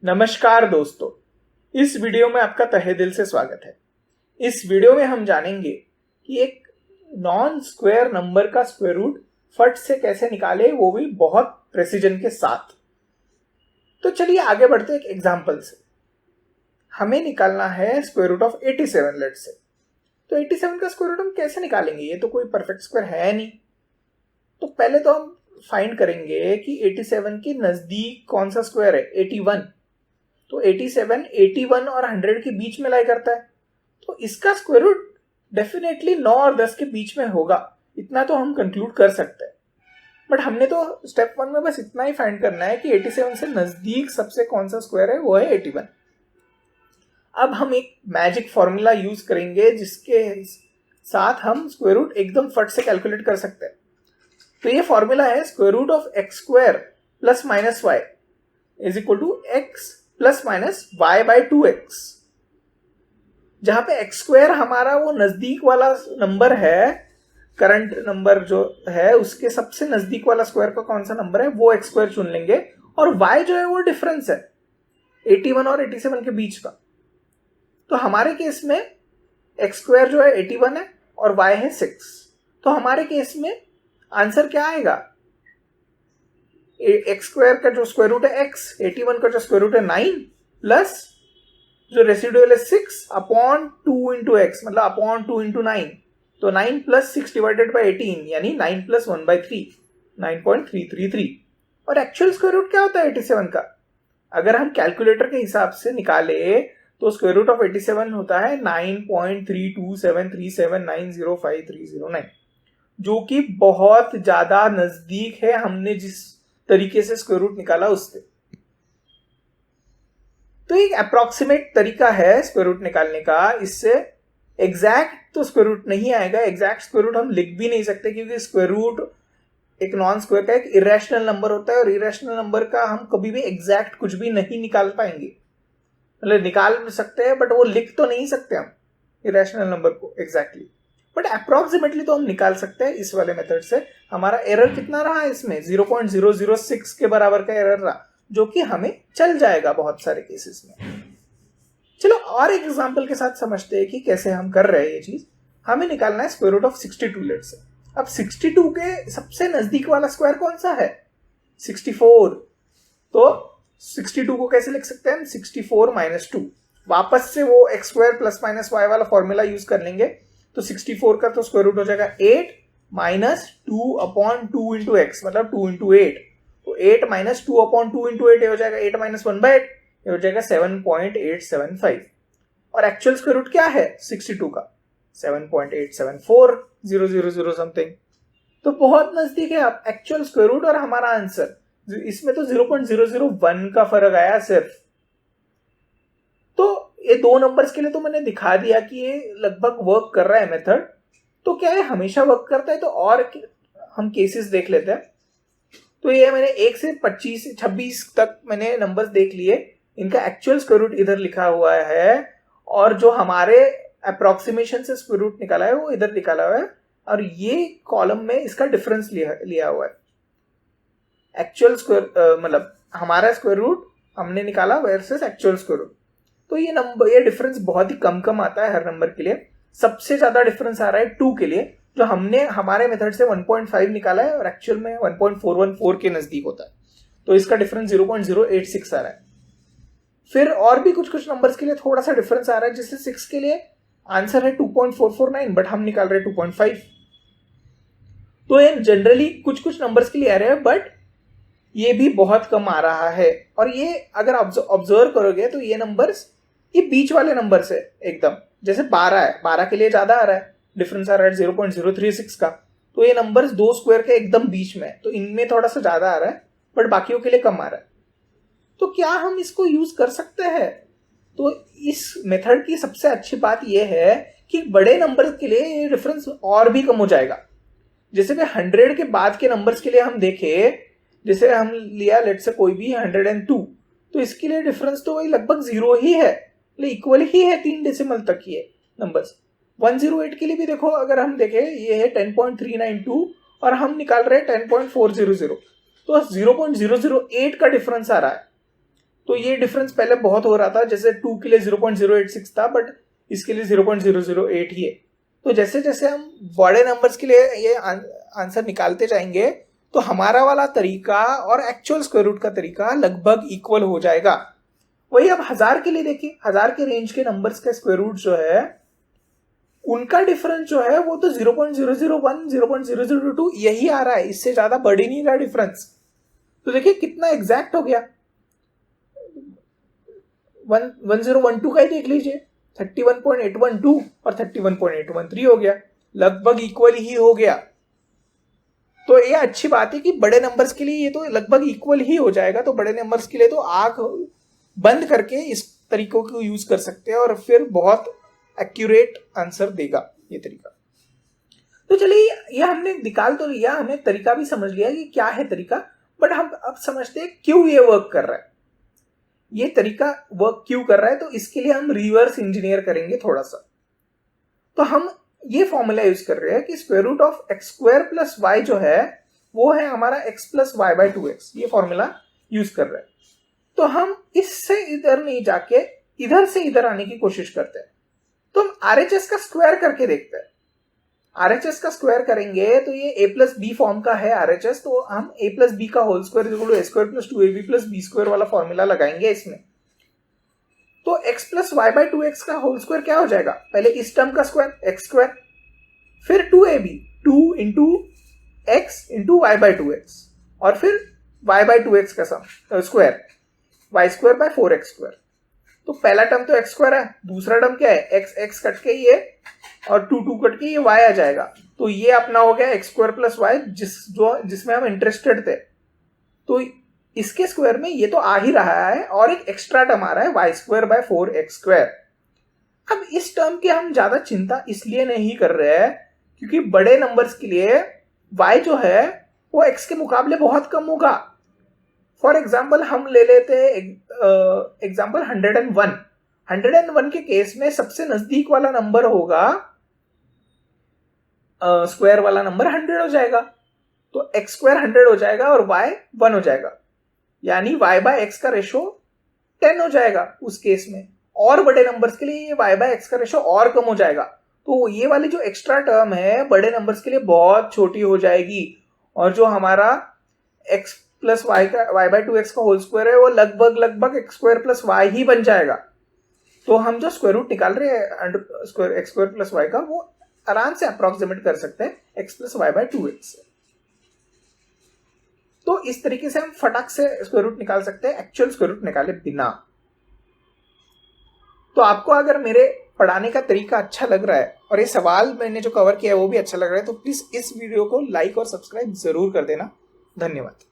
नमस्कार दोस्तों, इस वीडियो में आपका तहे दिल से स्वागत है। इस वीडियो में हम जानेंगे कि एक नॉन स्क्वायर नंबर का स्क्वायर रूट फट से कैसे निकाले, वो भी बहुत प्रेसिजन के साथ। तो चलिए आगे बढ़ते हैं एक एग्जांपल से। हमें निकालना है स्क्वायर रूट ऑफ 87 लेट से। तो 87 का स्क्वायर रूट हम कैसे निकालेंगे? ये तो कोई परफेक्ट स्क्वायर है नहीं। तो पहले तो हम फाइंड करेंगे कि 87 के नजदीक कौन सा स्क्वायर है, 81। तो 87 81 और 100 के बीच में लाई करता है, तो इसका स्क्वायर रूट डेफिनेटली 9 और 10 के बीच में होगा। इतना तो हम कंक्लूड कर सकते हैं। बट हमने तो स्टेप 1 में बस इतना ही फाइंड करना है कि 87 से नजदीक सबसे कौन सा स्क्वायर है, वो है 81। अब हम एक मैजिक फॉर्मूला यूज करेंगे जिसके साथ हम स्क्वायर रूट एकदम फट से कैलकुलेट कर सकते हैं। तो ये फॉर्मूला है square root of x square plus minus y is equal to x plus minus y by 2x, जहां पे एक्स स्क्वायर हमारा वो नजदीक वाला नंबर है, करंट नंबर जो है उसके सबसे नजदीक वाला स्क्वायर का कौन सा नंबर है वो एक्स स्क्वायर चुन लेंगे, और y जो है वो डिफरेंस है 81 और 87 के बीच का। तो हमारे केस में एक्स स्क्वायर जो है 81 है और y है 6। तो हमारे केस में आंसर क्या आएगा? एक्स स्क्वायर का जो स्क्वायर रूट है x, 81 का जो स्क्वायर रूट है 9, प्लस जो रेसिडुअल है 6 अपॉन 2 इंटू एक्स, मतलब अपॉन 2 इंटू 9। तो 9 प्लस 6 डिवाइडेड बाई 18 यानी 9 प्लस 1 बाई 3, 9.333। और एक्चुअल स्क्वायर रूट क्या होता है 87 का? अगर हम कैलकुलेटर के हिसाब से निकाले तो स्क्वायर रूट ऑफ 87 होता है 9.327379053009, जो कि बहुत ज्यादा नजदीक है हमने जिस तरीके से स्क्वायर रूट निकाला उससे। तो एक अप्रोक्सीमेट तरीका है स्क्वायर रूट निकालने का। इससे एग्जैक्ट तो स्क्वायर रूट नहीं आएगा, एग्जैक्ट स्क्वायर रूट हम लिख भी नहीं सकते, क्योंकि स्क्वायर रूट एक नॉन स्क्वायर का एक इरेशनल नंबर होता है, और इरेशनल नंबर का हम कभी भी एग्जैक्ट कुछ भी नहीं निकाल पाएंगे। मतलब निकाल सकते हैं बट वो लिख तो नहीं सकते हम इरेशनल नंबर को एग्जैक्टली, बट अप्रोक्सीमेटली तो हम निकाल सकते हैं इस वाले मेथड से। हमारा एरर कितना रहा इसमें? 0.006 के बराबर का एरर रहा, जो कि हमें चल जाएगा बहुत सारे केसेस में। चलो और एक एग्जांपल के साथ समझते हैं कि कैसे हम कर रहे हैं ये चीज। हमें निकालना है स्क्वायर रूट ऑफ 62 लेट से। अब 62 के सबसे नजदीक वाला स्क्वायर कौन सा है? 64। तो 62 को कैसे लिख सकते हैं हम? 64 माइनस 2। वापस से वो x square plus minus y वाला फॉर्मूला यूज कर लेंगे। तो 64 का तो स्क्वायर रूट हो जाएगा 8 माइनस 2 अपॉन 2 इंटू एक्स, मतलब 2 इंटू 8। तो 8 माइनस 2 अपॉन 2 इंटू 8 हो जाएगा 8 माइनस 1 बाई 8, ये हो जाएगा 7.875। और एक्चुअल स्क्वायर रूट क्या है 62 का? 7.87400 समथिंग। तो बहुत नजदीक है आप एक्चुअल स्क्वायर रूट और हमारा आंसर। इसमें तो 0.001 का फर्क आया सिर्फ। तो ये दो नंबर्स के लिए तो मैंने दिखा दिया कि ये लगभग वर्क कर रहा है मेथड। तो क्या है हमेशा वर्क करता है? तो और हम केसेस देख लेते हैं। तो ये मैंने 1 से 25 26 तक मैंने नंबर्स देख लिए, इनका एक्चुअल स्क्वायर रूट इधर लिखा हुआ है, और जो हमारे अप्रोक्सीमेशन से स्क्वायर रूट निकाला है वो इधर निकाला हुआ है, और ये कॉलम में इसका डिफरेंस लिया हुआ है। एक्चुअल स्क्वायर मतलब हमारा स्क्वायर रूट हमने निकाला वर्सेस एक्चुअल स्क्वायर रूट। तो ये डिफरेंस बहुत ही कम आता है हर नंबर के लिए। सबसे ज्यादा डिफरेंस आ रहा है 2 के लिए, जो हमने हमारे मेथड से 1.5 निकाला है और एक्चुअल में 1.414 के नजदीक होता है। तो इसका डिफरेंस 0.086 आ रहा है। फिर और भी कुछ नंबर्स के लिए थोड़ा सा डिफरेंस आ रहा है, जैसे 6 के लिए आंसर है 2.449 बट हम निकाल रहे हैं 2.5। तो ये जनरली कुछ नंबर्स के लिए आ रहे हैं, बट ये भी बहुत कम आ रहा है। और ये अगर ऑब्जर्व करोगे तो ये नंबर्स ये बीच वाले नंबर्स है एकदम। जैसे 12 है, 12 के लिए ज्यादा आ रहा है, डिफरेंस आ रहा है 0.036 का। तो ये नंबर्स दो स्क्वायर के एकदम बीच में है, तो इनमें थोड़ा सा ज्यादा आ रहा है बट बाकियों के लिए कम आ रहा है। तो क्या हम इसको यूज कर सकते हैं? तो इस मेथड की सबसे अच्छी बात यह है कि बड़े नंबर के लिए ये डिफरेंस और भी कम हो जाएगा। जैसे कि 100 के बाद के नंबर्स के लिए हम देखें, जैसे हम लिया लेट से कोई भी 102, तो इसके लिए डिफरेंस तो वही लगभग 0 ही है, इक्वल ही है 3 डेसिमल तक ये नंबर्स। 108 के लिए भी देखो, अगर हम देखें ये है 10.392 और हम निकाल रहे हैं 10.400, तो 0.008 का डिफरेंस आ रहा है। तो ये डिफरेंस पहले बहुत हो रहा था, जैसे 2 के लिए 0.086 था, बट इसके लिए 0.008 ही है। तो जैसे जैसे हम बड़े नंबर्स के लिए ये आंसर निकालते जाएंगे तो हमारा वाला तरीका और एक्चुअल स्क्वायर रूट का तरीका लगभग इक्वल हो जाएगा। वही अब 1000 के लिए देखिए, 1000 के रेंज के नंबर्स का स्क्वायर रूट जो है उनका डिफरेंस जो है वो तो 0.001 0.002 यही आ रहा है, इससे ज्यादा बढ़ ही नहीं रहा डिफरेंस। तो देखिए कितना एग्जैक्ट हो गया, 1012 का ही देख लीजिए, 31.812 और 31.813 हो गया, लगभग इक्वल ही हो गया। तो ये अच्छी बात है कि बड़े नंबर्स के लिए ये तो लगभग इक्वल ही हो जाएगा। तो बड़े नंबर्स के लिए तो आंख बंद करके इस तरीकों को यूज कर सकते हैं और फिर बहुत एक्यूरेट आंसर देगा ये तरीका। तो चलिए ये हमने निकाल तो लिया, हमने तरीका भी समझ लिया कि क्या है तरीका, बट हम अब समझते हैं क्यों ये वर्क कर रहा है, ये तरीका वर्क क्यों कर रहा है। तो इसके लिए हम रिवर्स इंजीनियर करेंगे थोड़ा सा। तो हम ये फॉर्मूला यूज कर रहे हैं कि square root of x square plus y जो है वो है हमारा x plus Y by 2x, ये फॉर्मूला यूज कर रहे हैं। तो हम इससे इधर नहीं जाके इधर से इधर आने की कोशिश करते हैं। तो हम RHS का स्क्वायर करके देखते हैं। RHS का स्क्वायर करेंगे तो ये a प्लस बी फॉर्म का है RHS, तो हम a प्लस बी का whole square equal to a square plus 2ab plus b square वाला फॉर्मूला लगाएंगे इसमें। तो x plus Y by 2x का होल स्क्वायर क्या हो जाएगा, पहले इस टर्म का स्क्वायर x स्क्वायर, फिर 2ab 2 into x into y by 2x, और फिर y बाय 2x का square y square by 4x square. तो पहला टर्म तो x स्क्वायर है, दूसरा टर्म क्या है x, x कट के ये और 2 2 कट के ये y आ जाएगा। तो ये अपना हो गया x स्क्वायर प्लस वाई जिसमें हम इंटरेस्टेड थे। तो इसके स्क्वायर में ये तो आ ही रहा है और एक एक्स्ट्रा टर्म आ रहा है y square by 4x square. अब इस टर्म की हम ज्यादा चिंता इसलिए नहीं कर रहे हैं क्योंकि बड़े नंबर्स के लिए y जो है वो x के मुकाबले बहुत कम होगा। फॉर एग्जाम्पल हम ले लेते हैं एग्जाम्पल 101 के केस में सबसे नजदीक वाला नंबर होगा स्क्वायर वाला नंबर 100 हो जाएगा, तो x स्क्वायर 100 हो जाएगा और y 1 हो जाएगा, यानी y बाय x का रेशो 10 हो जाएगा उस केस में। और बड़े नंबर्स के लिए ये y बाय x का रेशो और कम हो जाएगा। तो ये वाली जो एक्स्ट्रा टर्म है बड़े नंबर्स के लिए बहुत छोटी हो जाएगी, और जो हमारा x प्लस वाई का y बाय 2x का होल स्क्वायर है वो लगभग x square plus why he बन जाएगा। तो हम जो स्क्वायर रूट निकाल रहे हैं x स्क्वायर प्लस वाई का वो आराम से अप्रोक्सीमेट कर सकते हैं x plus Y by 2x से। तो इस तरीके से हम फटाक से स्क्वायर रूट निकाल सकते हैं एक्चुअल स्क्वायर रूट निकाले बिना। तो आपको अगर मेरे पढ़ाने का तरीका अच्छा लग रहा है और ये सवाल मैंने जो कवर किया है वो भी अच्छा लग रहा है तो प्लीज इस वीडियो को लाइक और सब्सक्राइब जरूर कर देना। धन्यवाद।